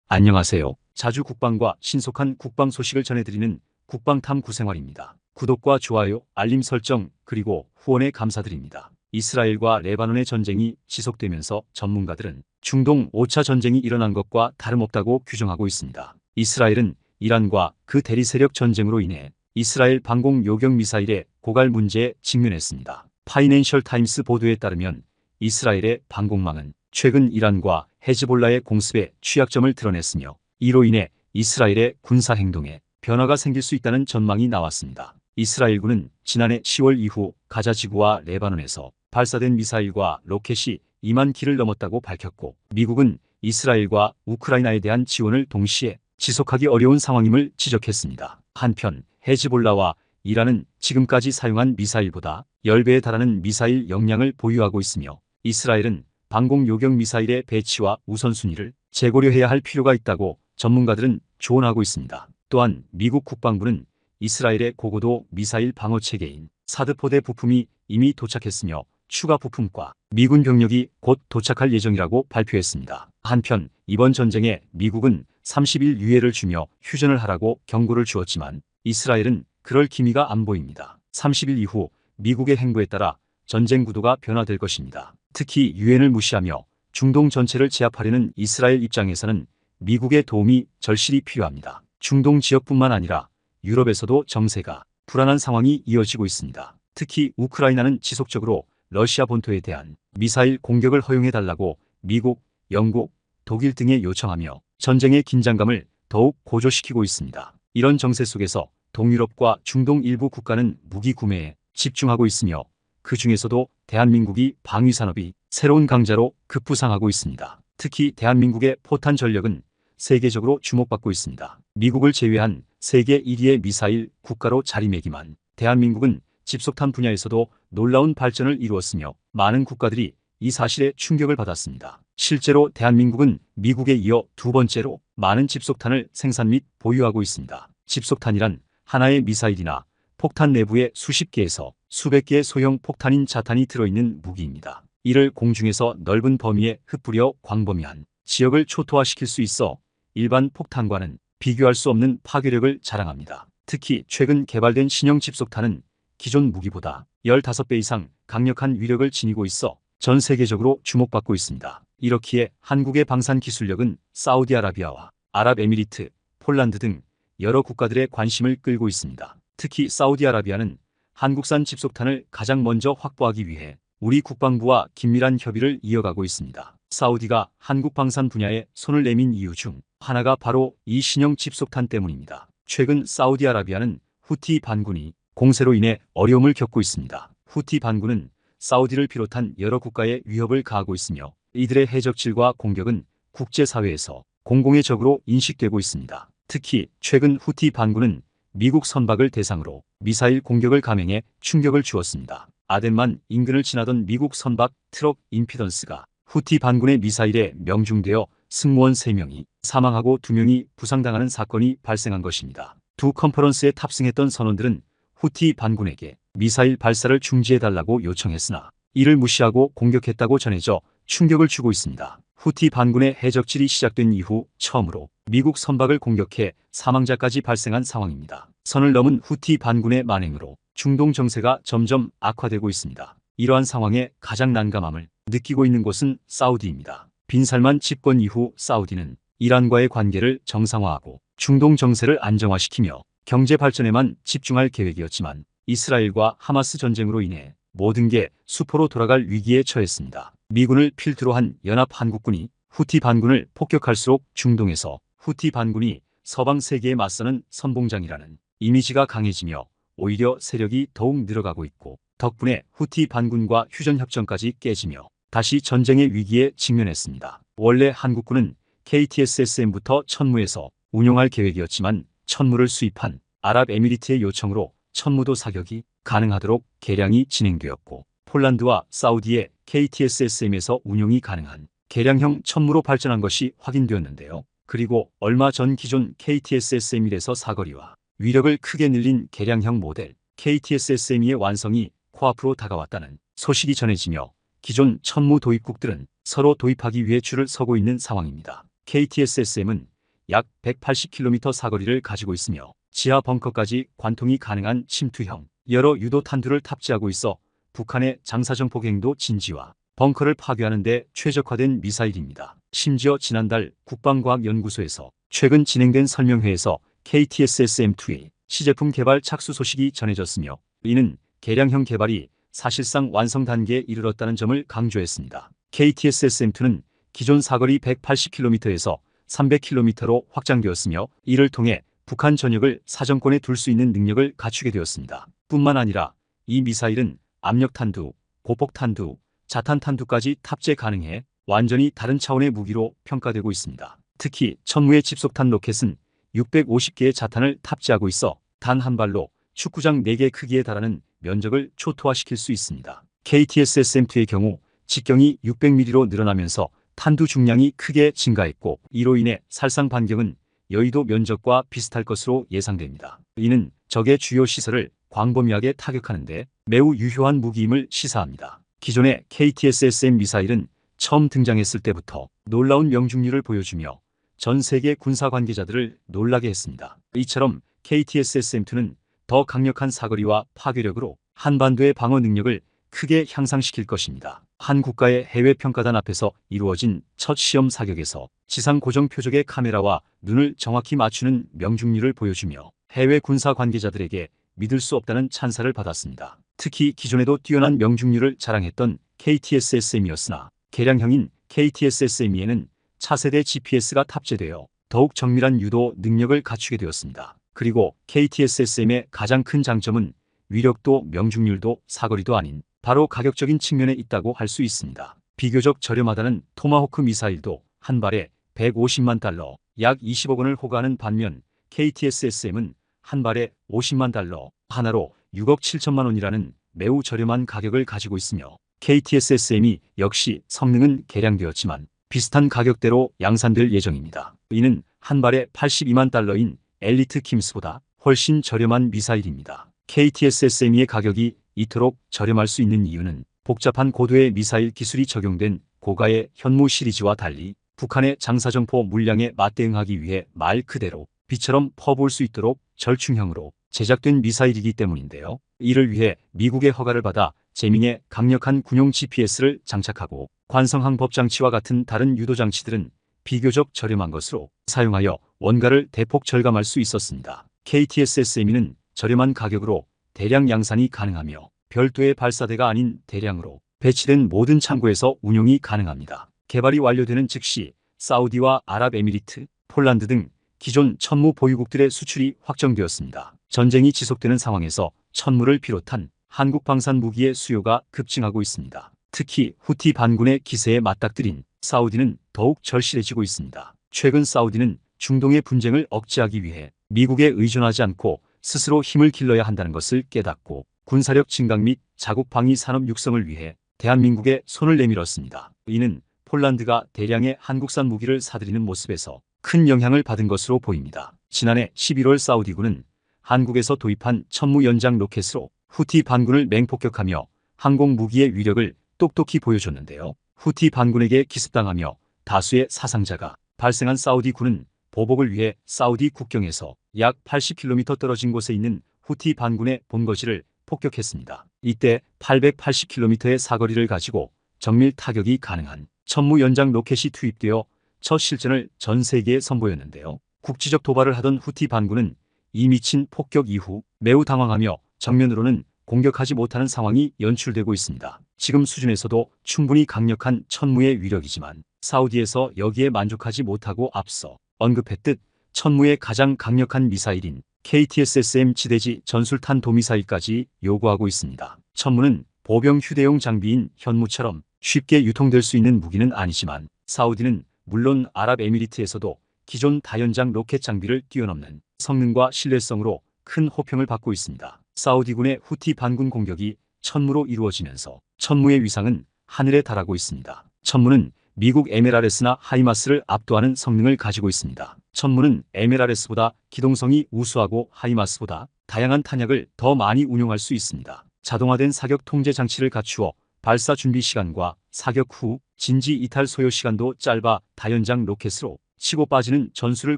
안녕하세요. 자주 국방과 신속한 국방 소식을 전해드리는 국방탐구 생활입니다. 구독과 좋아요, 알림 설정, 그리고 후원에 감사드립니다. 이스라엘과 레바논의 전쟁이 지속되면서 전문가들은 중동 5차 전쟁이 일어난 것과 다름없다고 규정하고 있습니다. 이스라엘은 이란과 그 대리 세력 전쟁으로 인해 이스라엘 방공 요격 미사일의 고갈 문제에 직면했습니다. 파이낸셜 타임스 보도에 따르면 이스라엘의 방공망은 최근 이란과 헤즈볼라의 공습에 취약점을 드러냈으며 이로 인해 이스라엘의 군사 행동에 변화가 생길 수 있다는 전망이 나왔습니다. 이스라엘군은 지난해 10월 이후 가자 지구와 레바논에서 발사된 미사일과 로켓이 2만 기를 넘었다고 밝혔고, 미국은 이스라엘과 우크라이나에 대한 지원을 동시에 지속하기 어려운 상황임을 지적했습니다. 한편 헤즈볼라와 이란은 지금까지 사용한 미사일보다 10배에 달하는 미사일 역량을 보유하고 있으며, 이스라엘은 방공 요격 미사일의 배치와 우선순위를 재고려해야 할 필요가 있다고 전문가들은 조언하고 있습니다. 또한 미국 국방부는 이스라엘의 고고도 미사일 방어 체계인 사드 포대 부품이 이미 도착했으며 추가 부품과 미군 병력이 곧 도착할 예정이라고 발표했습니다. 한편 이번 전쟁에 미국은 30일 유예를 주며 휴전을 하라고 경고를 주었지만 이스라엘은 그럴 기미가 안 보입니다. 30일 이후 미국의 행보에 따라 전쟁 구도가 변화될 것입니다. 특히 유엔을 무시하며 중동 전체를 제압하려는 이스라엘 입장에서는 미국의 도움이 절실히 필요합니다. 중동 지역뿐만 아니라 유럽에서도 정세가 불안한 상황이 이어지고 있습니다. 특히 우크라이나는 지속적으로 러시아 본토에 대한 미사일 공격을 허용해달라고 미국, 영국, 독일 등에 요청하며 전쟁의 긴장감을 더욱 고조시키고 있습니다. 이런 정세 속에서 동유럽과 중동 일부 국가는 무기 구매에 집중하고 있으며 그 중에서도 대한민국이 방위산업이 새로운 강자로 급부상하고 있습니다. 특히 대한민국의 포탄 전력은 세계적으로 주목받고 있습니다. 미국을 제외한 세계 1위의 미사일 국가로 자리매김한 대한민국은 집속탄 분야에서도 놀라운 발전을 이루었으며 많은 국가들이 이 사실에 충격을 받았습니다. 실제로 대한민국은 미국에 이어 두 번째로 많은 집속탄을 생산 및 보유하고 있습니다. 집속탄이란 하나의 미사일이나 폭탄 내부에 수십 개에서 수백 개의 소형 폭탄인 자탄이 들어있는 무기입니다. 이를 공중에서 넓은 범위에 흩뿌려 광범위한 지역을 초토화시킬 수 있어 일반 폭탄과는 비교할 수 없는 파괴력을 자랑합니다. 특히 최근 개발된 신형 집속탄은 기존 무기보다 15배 이상 강력한 위력을 지니고 있어 전 세계적으로 주목받고 있습니다. 이렇기에 한국의 방산 기술력은 사우디아라비아와 아랍에미리트, 폴란드 등 여러 국가들의 관심을 끌고 있습니다. 특히 사우디아라비아는 한국산 집속탄을 가장 먼저 확보하기 위해 우리 국방부와 긴밀한 협의를 이어가고 있습니다. 사우디가 한국 방산 분야에 손을 내민 이유 중 하나가 바로 이 신형 집속탄 때문입니다. 최근 사우디아라비아는 후티 반군이 공세로 인해 어려움을 겪고 있습니다. 후티 반군은 사우디를 비롯한 여러 국가에 위협을 가하고 있으며 이들의 해적질과 공격은 국제사회에서 공공의 적으로 인식되고 있습니다. 특히 최근 후티 반군은 미국 선박을 대상으로 미사일 공격을 감행해 충격을 주었습니다. 아덴만 인근을 지나던 미국 선박 트럭 임피던스가 후티 반군의 미사일에 명중되어 승무원 3명이 사망하고 2명이 부상당하는 사건이 발생한 것입니다. 두 컨퍼런스에 탑승했던 선원들은 후티 반군에게 미사일 발사를 중지해달라고 요청했으나 이를 무시하고 공격했다고 전해져 충격을 주고 있습니다. 후티 반군의 해적질이 시작된 이후 처음으로 미국 선박을 공격해 사망자까지 발생한 상황입니다. 선을 넘은 후티 반군의 만행으로 중동 정세가 점점 악화되고 있습니다. 이러한 상황에 가장 난감함을 느끼고 있는 곳은 사우디입니다. 빈살만 집권 이후 사우디는 이란과의 관계를 정상화하고 중동 정세를 안정화시키며 경제 발전에만 집중할 계획이었지만 이스라엘과 하마스 전쟁으로 인해 모든 게 수포로 돌아갈 위기에 처했습니다. 미군을 필두로 한 연합 한국군이 후티 반군을 폭격할수록 중동에서 후티 반군이 서방 세계에 맞서는 선봉장이라는 이미지가 강해지며 오히려 세력이 더욱 늘어가고 있고, 덕분에 후티 반군과 휴전협정까지 깨지며 다시 전쟁의 위기에 직면했습니다. 원래 한국군은 KTSSM부터 천무에서 운용할 계획이었지만 천무를 수입한 아랍에미리트의 요청으로 천무도 사격이 가능하도록 개량이 진행되었고, 폴란드와 사우디의 KTSSM에서 운용이 가능한 개량형 천무로 발전한 것이 확인되었는데요. 그리고 얼마 전 기존 KTSSM1에서 사거리와 위력을 크게 늘린 개량형 모델 KTSSM2의 완성이 코앞으로 다가왔다는 소식이 전해지며 기존 천무 도입국들은 서로 도입하기 위해 줄을 서고 있는 상황입니다. KTSSM은 약 180km 사거리를 가지고 있으며 지하 벙커까지 관통이 가능한 침투형 여러 유도 탄두를 탑재하고 있어 북한의 장사정폭 행도 진지와 벙커를 파괴하는 데 최적화된 미사일입니다. 심지어 지난달 국방과학연구소에서 최근 진행된 설명회에서 KTSSM-2의 시제품 개발 착수 소식이 전해졌으며 이는 개량형 개발이 사실상 완성 단계에 이르렀다는 점을 강조했습니다. KTSSM-2는 기존 사거리 180km에서 300km로 확장되었으며 이를 통해 북한 전역을 사정권에 둘 수 있는 능력을 갖추게 되었습니다. 뿐만 아니라 이 미사일은 압력탄두, 고폭탄두, 자탄탄두까지 탑재 가능해 완전히 다른 차원의 무기로 평가되고 있습니다. 특히 천무의 집속탄 로켓은 650개의 자탄을 탑재하고 있어 단 한 발로 축구장 4개 크기에 달하는 면적을 초토화시킬 수 있습니다. KTSSM-2의 경우 직경이 600mm로 늘어나면서 탄두 중량이 크게 증가했고 이로 인해 살상 반경은 여의도 면적과 비슷할 것으로 예상됩니다. 이는 적의 주요 시설을 광범위하게 타격하는 데 매우 유효한 무기임을 시사합니다. 기존의 KTSSM 미사일은 처음 등장했을 때부터 놀라운 명중률을 보여주며 전 세계 군사 관계자들을 놀라게 했습니다. 이처럼 KTSSM-2는 더 강력한 사거리와 파괴력으로 한반도의 방어 능력을 크게 향상시킬 것입니다. 한 국가의 해외 평가단 앞에서 이루어진 첫 시험 사격에서 지상 고정 표적의 카메라와 눈을 정확히 맞추는 명중률을 보여주며 해외 군사 관계자들에게 믿을 수 없다는 찬사를 받았습니다. 특히 기존에도 뛰어난 명중률을 자랑했던 KTSSM이었으나 개량형인 KTSSM에는 차세대 GPS가 탑재되어 더욱 정밀한 유도 능력을 갖추게 되었습니다. 그리고 KTSSM의 가장 큰 장점은 위력도 명중률도 사거리도 아닌 바로 가격적인 측면에 있다고 할 수 있습니다. 비교적 저렴하다는 토마호크 미사일도 한 발에 150만 달러, 약 20억 원을 호가하는 반면 KTSSM은 한 발에 50만 달러, 하나로 6억 7천만 원이라는 매우 저렴한 가격을 가지고 있으며 KTSSM이 역시 성능은 개량되었지만 비슷한 가격대로 양산될 예정입니다. 이는 한 발에 82만 달러인 엘리트 킴스보다 훨씬 저렴한 미사일입니다. KTSSM의 가격이 이토록 저렴할 수 있는 이유는 복잡한 고도의 미사일 기술이 적용된 고가의 현무 시리즈와 달리 북한의 장사정포 물량에 맞대응하기 위해 말 그대로 비처럼 퍼부을 수 있도록 절충형으로 제작된 미사일이기 때문인데요. 이를 위해 미국의 허가를 받아 제밍에 강력한 군용 GPS를 장착하고 관성항법 장치와 같은 다른 유도 장치들은 비교적 저렴한 것으로 사용하여 원가를 대폭 절감할 수 있었습니다. KTSSM은 저렴한 가격으로 대량 양산이 가능하며 별도의 발사대가 아닌 대량으로 배치된 모든 창고에서 운용이 가능합니다. 개발이 완료되는 즉시 사우디와 아랍에미리트, 폴란드 등 기존 천무 보유국들의 수출이 확정되었습니다. 전쟁이 지속되는 상황에서 천무를 비롯한 한국 방산 무기의 수요가 급증하고 있습니다. 특히 후티 반군의 기세에 맞닥뜨린 사우디는 더욱 절실해지고 있습니다. 최근 사우디는 중동의 분쟁을 억제하기 위해 미국에 의존하지 않고 스스로 힘을 길러야 한다는 것을 깨닫고 군사력 증강 및 자국 방위 산업 육성을 위해 대한민국에 손을 내밀었습니다. 이는 폴란드가 대량의 한국산 무기를 사들이는 모습에서 큰 영향을 받은 것으로 보입니다. 지난해 11월 사우디군은 한국에서 도입한 천무 연장 로켓으로 후티 반군을 맹폭격하며 항공 무기의 위력을 똑똑히 보여줬는데요. 후티 반군에게 기습당하며 다수의 사상자가 발생한 사우디군은 보복을 위해 사우디 국경에서 약 80km 떨어진 곳에 있는 후티 반군의 본거지를 폭격했습니다. 이때 880km의 사거리를 가지고 정밀 타격이 가능한 천무 연장 로켓이 투입되어 첫 실전을 전 세계에 선보였는데요. 국지적 도발을 하던 후티 반군은 이 미친 폭격 이후 매우 당황하며 정면으로는 공격하지 못하는 상황이 연출되고 있습니다. 지금 수준에서도 충분히 강력한 천무의 위력이지만 사우디에서 여기에 만족하지 못하고 앞서 언급했듯 천무의 가장 강력한 미사일인 KTSSM 지대지 전술탄 도미사일까지 요구하고 있습니다. 천무는 보병 휴대용 장비인 현무처럼 쉽게 유통될 수 있는 무기는 아니지만 사우디는 물론 아랍에미리트에서도 기존 다연장 로켓 장비를 뛰어넘는 성능과 신뢰성으로 큰 호평을 받고 있습니다. 사우디군의 후티 반군 공격이 천무로 이루어지면서 천무의 위상은 하늘에 달하고 있습니다. 천무는 미국 MLRS나 하이마스를 압도하는 성능을 가지고 있습니다. 천무는 MLRS보다 기동성이 우수하고 하이마스보다 다양한 탄약을 더 많이 운용할 수 있습니다. 자동화된 사격 통제 장치를 갖추어 발사 준비 시간과 사격 후 진지 이탈 소요 시간도 짧아 다연장 로켓으로 치고 빠지는 전술을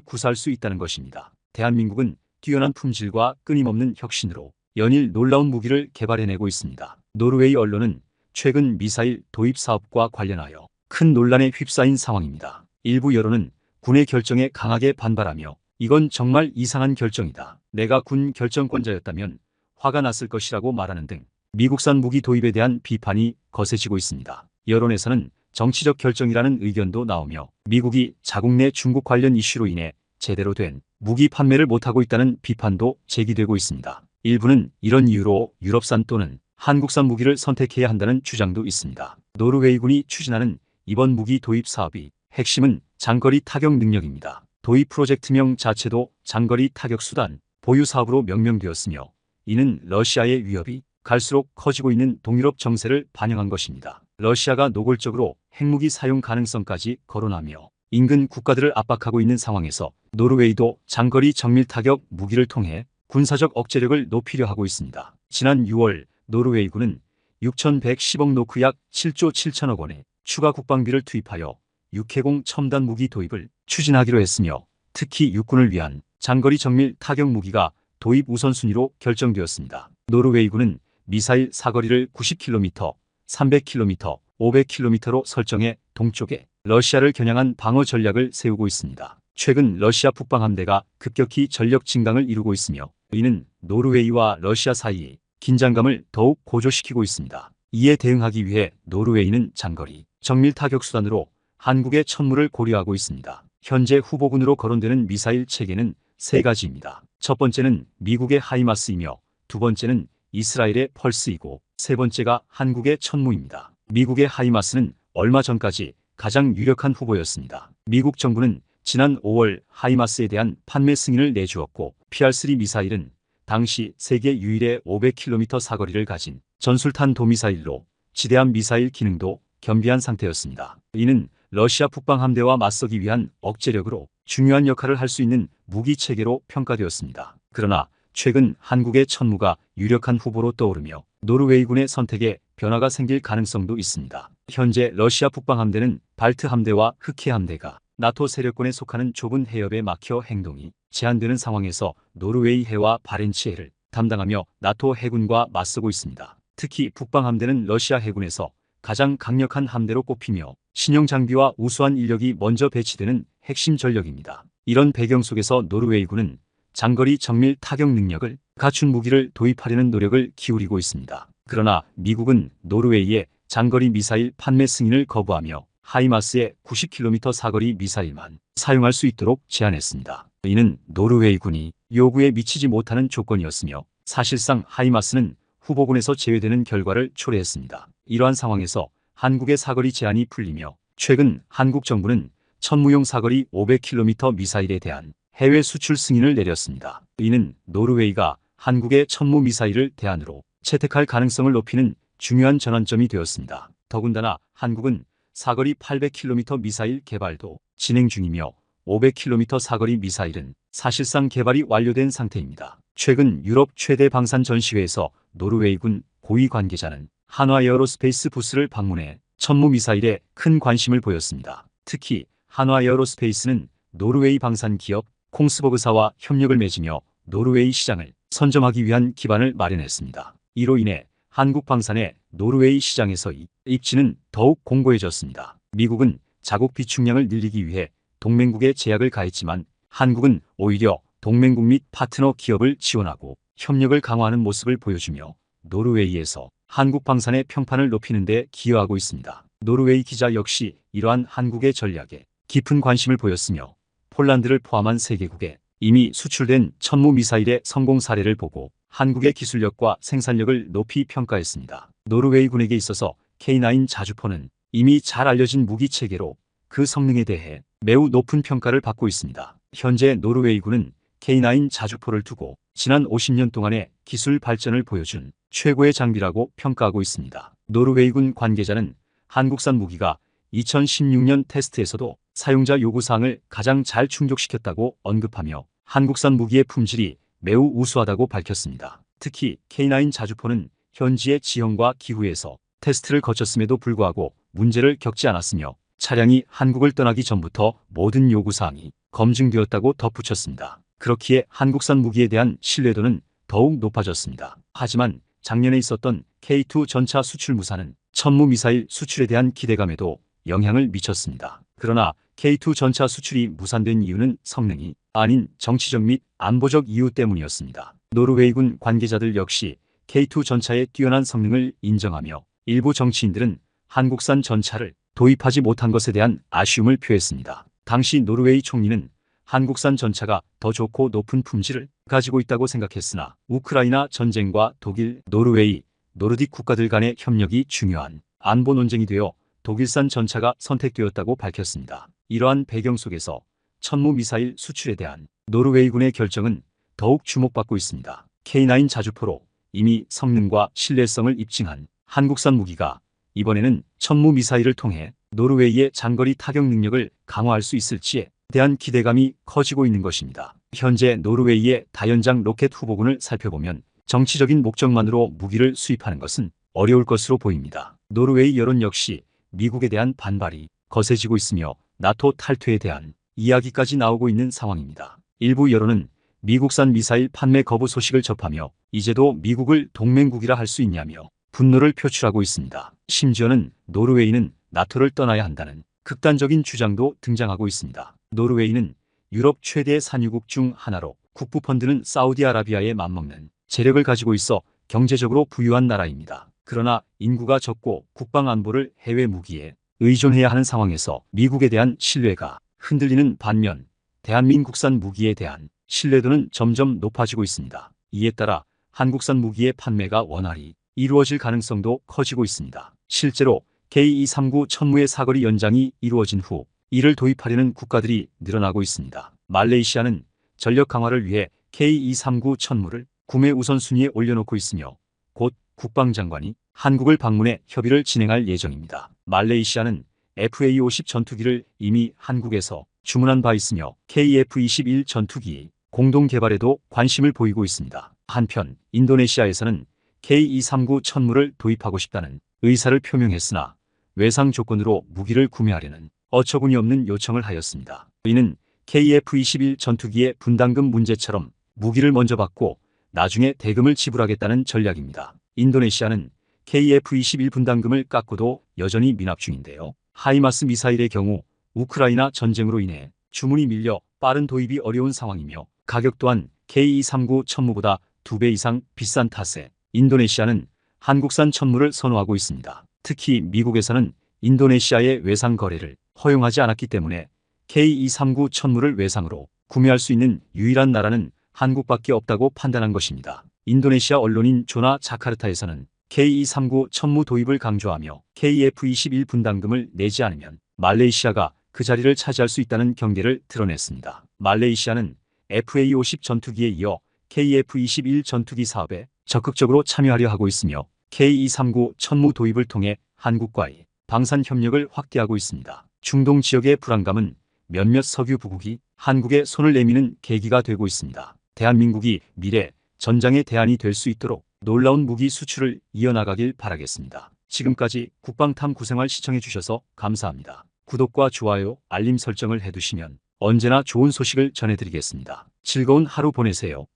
구사할 수 있다는 것입니다. 대한민국은 뛰어난 품질과 끊임없는 혁신으로 연일 놀라운 무기를 개발해내고 있습니다. 노르웨이 언론은 최근 미사일 도입 사업과 관련하여 큰 논란에 휩싸인 상황입니다. 일부 여론은 군의 결정에 강하게 반발하며 이건 정말 이상한 결정이다. 내가 군 결정권자였다면 화가 났을 것이라고 말하는 등 미국산 무기 도입에 대한 비판이 거세지고 있습니다. 여론에서는 정치적 결정이라는 의견도 나오며 미국이 자국 내 중국 관련 이슈로 인해 제대로 된 무기 판매를 못하고 있다는 비판도 제기되고 있습니다. 일부는 이런 이유로 유럽산 또는 한국산 무기를 선택해야 한다는 주장도 있습니다. 노르웨이군이 추진하는 이번 무기 도입 사업이 핵심은 장거리 타격 능력입니다. 도입 프로젝트명 자체도 장거리 타격 수단 보유 사업으로 명명되었으며 이는 러시아의 위협이 갈수록 커지고 있는 동유럽 정세를 반영한 것입니다. 러시아가 노골적으로 핵무기 사용 가능성까지 거론하며 인근 국가들을 압박하고 있는 상황에서 노르웨이도 장거리 정밀 타격 무기를 통해 군사적 억제력을 높이려 하고 있습니다. 지난 6월 노르웨이군은 6,110억 노크 약 7조 7천억 원의 추가 국방비를 투입하여 육해공 첨단 무기 도입을 추진하기로 했으며 특히 육군을 위한 장거리 정밀 타격 무기가 도입 우선순위로 결정되었습니다. 노르웨이군은 미사일 사거리를 90km, 300km, 500km로 설정해 동쪽에 러시아를 겨냥한 방어 전략을 세우고 있습니다. 최근 러시아 북방함대가 급격히 전력 증강을 이루고 있으며 이는 노르웨이와 러시아 사이의 긴장감을 더욱 고조시키고 있습니다. 이에 대응하기 위해 노르웨이는 장거리 정밀 타격 수단으로 한국의 천무를 고려하고 있습니다. 현재 후보군으로 거론되는 미사일 체계는 세 가지입니다. 첫 번째는 미국의 하이마스이며 두 번째는 이스라엘의 펄스이고 세 번째가 한국의 천무입니다. 미국의 하이마스는 얼마 전까지 가장 유력한 후보였습니다. 미국 정부는 지난 5월 하이마스에 대한 판매 승인을 내주었고 PR-3 미사일은 당시 세계 유일의 500km 사거리를 가진 전술탄 도미사일로 지대함 미사일 기능도 겸비한 상태였습니다. 이는 러시아 북방함대와 맞서기 위한 억제력으로 중요한 역할을 할 수 있는 무기체계로 평가되었습니다. 그러나 최근 한국의 천무가 유력한 후보로 떠오르며 노르웨이군의 선택에 변화가 생길 가능성도 있습니다. 현재 러시아 북방함대는 발트 함대와 흑해 함대가 나토 세력권에 속하는 좁은 해협에 막혀 행동이 제한되는 상황에서 노르웨이 해와 바렌츠 해를 담당하며 나토 해군과 맞서고 있습니다. 특히 북방함대는 러시아 해군에서 가장 강력한 함대로 꼽히며 신형 장비와 우수한 인력이 먼저 배치되는 핵심 전력입니다. 이런 배경 속에서 노르웨이군은 장거리 정밀 타격 능력을 갖춘 무기를 도입하려는 노력을 기울이고 있습니다. 그러나 미국은 노르웨이의 장거리 미사일 판매 승인을 거부하며 하이마스의 90km 사거리 미사일만 사용할 수 있도록 제한했습니다. 이는 노르웨이군이 요구에 미치지 못하는 조건이었으며 사실상 하이마스는 후보군에서 제외되는 결과를 초래했습니다. 이러한 상황에서 한국의 사거리 제한이 풀리며 최근 한국 정부는 천무용 사거리 500km 미사일에 대한 해외 수출 승인을 내렸습니다. 이는 노르웨이가 한국의 천무 미사일을 대안으로 채택할 가능성을 높이는 중요한 전환점이 되었습니다. 더군다나 한국은 사거리 800km 미사일 개발도 진행 중이며 500km 사거리 미사일은 사실상 개발이 완료된 상태입니다. 최근 유럽 최대 방산 전시회에서 노르웨이군 고위 관계자는 한화 에어로스페이스 부스를 방문해 천무 미사일에 큰 관심을 보였습니다. 특히 한화 에어로스페이스는 노르웨이 방산 기업 콩스버그사와 협력을 맺으며 노르웨이 시장을 선점하기 위한 기반을 마련했습니다. 이로 인해 한국 방산의 노르웨이 시장에서의 입지는 더욱 공고해졌습니다. 미국은 자국 비축량을 늘리기 위해 동맹국에 제약을 가했지만 한국은 오히려 동맹국 및 파트너 기업을 지원하고 협력을 강화하는 모습을 보여주며 노르웨이에서 한국 방산의 평판을 높이는 데 기여하고 있습니다. 노르웨이 기자 역시 이러한 한국의 전략에 깊은 관심을 보였으며 폴란드를 포함한 세계국에 이미 수출된 천무 미사일의 성공 사례를 보고 한국의 기술력과 생산력을 높이 평가했습니다. 노르웨이군에게 있어서 K9 자주포는 이미 잘 알려진 무기체계로 그 성능에 대해 매우 높은 평가를 받고 있습니다. 현재 노르웨이군은 K9 자주포를 두고 지난 50년 동안의 기술 발전을 보여준 최고의 장비라고 평가하고 있습니다. 노르웨이군 관계자는 한국산 무기가 2016년 테스트에서도 사용자 요구사항을 가장 잘 충족시켰다고 언급하며 한국산 무기의 품질이 매우 우수하다고 밝혔습니다. 특히 K9 자주포는 현지의 지형과 기후에서 테스트를 거쳤음에도 불구하고 문제를 겪지 않았으며 차량이 한국을 떠나기 전부터 모든 요구사항이 검증되었다고 덧붙였습니다. 그렇기에 한국산 무기에 대한 신뢰도는 더욱 높아졌습니다. 하지만 작년에 있었던 K2 전차 수출 무산은 천무 미사일 수출에 대한 기대감에도 영향을 미쳤습니다. 그러나 K2 전차 수출이 무산된 이유는 성능이 아닌 정치적 및 안보적 이유 때문이었습니다. 노르웨이군 관계자들 역시 K2 전차의 뛰어난 성능을 인정하며 일부 정치인들은 한국산 전차를 도입하지 못한 것에 대한 아쉬움을 표했습니다. 당시 노르웨이 총리는 한국산 전차가 더 좋고 높은 품질을 가지고 있다고 생각했으나 우크라이나 전쟁과 독일, 노르웨이, 노르딕 국가들 간의 협력이 중요한 안보 논쟁이 되어 독일산 전차가 선택되었다고 밝혔습니다. 이러한 배경 속에서 천무 미사일 수출에 대한 노르웨이군의 결정은 더욱 주목받고 있습니다. K9 자주포로 이미 성능과 신뢰성을 입증한 한국산 무기가 이번에는 천무 미사일을 통해 노르웨이의 장거리 타격 능력을 강화할 수 있을지에 대한 기대감이 커지고 있는 것입니다. 현재 노르웨이의 다연장 로켓 후보군을 살펴보면 정치적인 목적만으로 무기를 수입하는 것은 어려울 것으로 보입니다. 노르웨이 여론 역시 미국에 대한 반발이 거세지고 있으며 나토 탈퇴에 대한 이야기까지 나오고 있는 상황입니다. 일부 여론은 미국산 미사일 판매 거부 소식을 접하며 이제도 미국을 동맹국이라 할 수 있냐며 분노를 표출하고 있습니다. 심지어는 노르웨이는 나토를 떠나야 한다는 극단적인 주장도 등장하고 있습니다. 노르웨이는 유럽 최대의 산유국 중 하나로 국부펀드는 사우디아라비아에 맞먹는 재력을 가지고 있어 경제적으로 부유한 나라입니다. 그러나 인구가 적고 국방 안보를 해외 무기에 의존해야 하는 상황에서 미국에 대한 신뢰가 흔들리는 반면 대한민국산 무기에 대한 신뢰도는 점점 높아지고 있습니다. 이에 따라 한국산 무기의 판매가 원활히 이루어질 가능성도 커지고 있습니다. 실제로 K239 천무의 사거리 연장이 이루어진 후 이를 도입하려는 국가들이 늘어나고 있습니다. 말레이시아는 전력 강화를 위해 K239 천무를 구매 우선순위에 올려놓고 있으며 곧 국방장관이 한국을 방문해 협의를 진행할 예정입니다. 말레이시아는 FA-50 전투기를 이미 한국에서 주문한 바 있으며 KF-21 전투기 공동 개발에도 관심을 보이고 있습니다. 한편 인도네시아에서는 K239 천무를 도입하고 싶다는 의사를 표명했으나 외상 조건으로 무기를 구매하려는 어처구니 없는 요청을 하였습니다. 이는 KF-21 전투기의 분담금 문제처럼 무기를 먼저 받고 나중에 대금을 지불하겠다는 전략입니다. 인도네시아는 KF-21 분담금을 깎고도 여전히 미납 중인데요. 하이마스 미사일의 경우 우크라이나 전쟁으로 인해 주문이 밀려 빠른 도입이 어려운 상황이며 가격 또한 K239 천무보다 2배 이상 비싼 탓에 인도네시아는 한국산 천무를 선호하고 있습니다. 특히 미국에서는 인도네시아의 외상 거래를 허용하지 않았기 때문에 K239 천무를 외상으로 구매할 수 있는 유일한 나라는 한국밖에 없다고 판단한 것입니다. 인도네시아 언론인 조나 자카르타에서는 K239 천무 도입을 강조하며 KF-21 분담금을 내지 않으면 말레이시아가 그 자리를 차지할 수 있다는 경계를 드러냈습니다. 말레이시아는 FA-50 전투기에 이어 KF-21 전투기 사업에 적극적으로 참여하려 하고 있으며 K239 천무 도입을 통해 한국과의 방산 협력을 확대하고 있습니다. 중동 지역의 불안감은 몇몇 석유 부국이 한국에 손을 내미는 계기가 되고 있습니다. 대한민국이 미래 전장의 대안이 될 수 있도록 놀라운 무기 수출을 이어나가길 바라겠습니다. 지금까지 국방탐구생활 시청해주셔서 감사합니다. 구독과 좋아요, 알림 설정을 해두시면 언제나 좋은 소식을 전해드리겠습니다. 즐거운 하루 보내세요.